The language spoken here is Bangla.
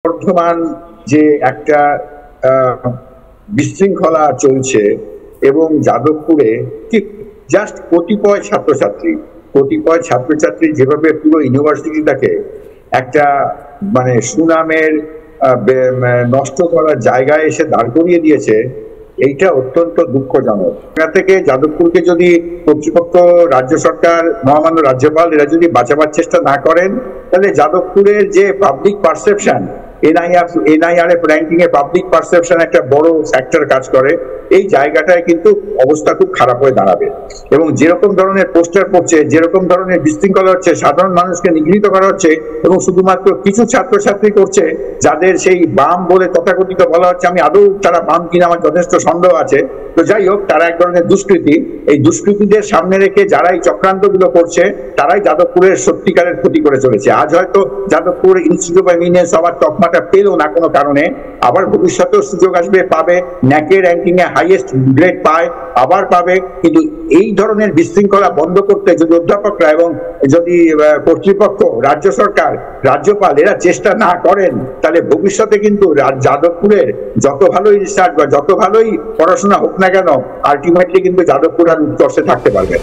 বর্ধমান যে একটা বিশৃঙ্খলা চলছে এবং যাদবপুরে ঠিক জাস্ট কতিপয় ছাত্রছাত্রী যেভাবে পুরো ইউনিভার্সিটিটাকে একটা মানে সুনামের নষ্ট করার জায়গায় এসে দাঁড় করিয়ে দিয়েছে, এইটা অত্যন্ত দুঃখজনক। থেকে যাদবপুরকে যদি কর্তৃপক্ষ, রাজ্য সরকার, মহামান্য রাজ্যপাল এরা যদি বাঁচাবার চেষ্টা না করেন, তাহলে যাদবপুরের যে public perception, NIRF ranking a public perception একটা বড় ফ্যাক্টর কাজ করে। এই জায়গাটায় কিন্তু অবস্থা খুব খারাপ হয়ে দাঁড়াবে এবং যেরকম ধরনের পোস্টার পড়ছে, যেরকম ধরনের বিশৃঙ্খলা হচ্ছে, সাধারণ মানুষকে নিগৃহীত করা হচ্ছে এবং শুধুমাত্র কিছু ছাত্রছাত্রী করছে যাদের সেই বাম বলে তথাকথিত বলা হচ্ছে। আমি আদৌ তারা বাম কিনা আমার যথেষ্ট সন্দেহ আছে। তো যাই হোক, তারা এক ধরনের দুষ্কৃতী। এই দুষ্কৃতীদের সামনে রেখে যারা এই চক্রান্তগুলো করছে তারাই যাদবপুরের সত্যিকারের ক্ষতি করে চলেছে। আজ হয়তো যাদবপুর ইনস্টিটিউট অফ এমিনেন্স হওয়ার তকমাটা পেল না কোনো কারণে, আবার ভবিষ্যতেও সুযোগ আসবে, পাবে। ন্যাকে র্যাঙ্কিং এ হাইয়েস্ট গ্রেড পায়, আবার পাবে। কিন্তু এই ধরনের বিশৃঙ্খলা বন্ধ করতে যদি অধ্যাপকরা এবং যদি কর্তৃপক্ষ, রাজ্য সরকার, রাজ্যপাল এরা চেষ্টা না করেন, তাহলে ভবিষ্যতে কিন্তু যাদবপুরের যত ভালোই রিসার্চ বা যত ভালোই পড়াশোনা হোক না কেন, আলটিমেটলি কিন্তু যাদবপুর আর উৎকর্ষে থাকতে পারবে।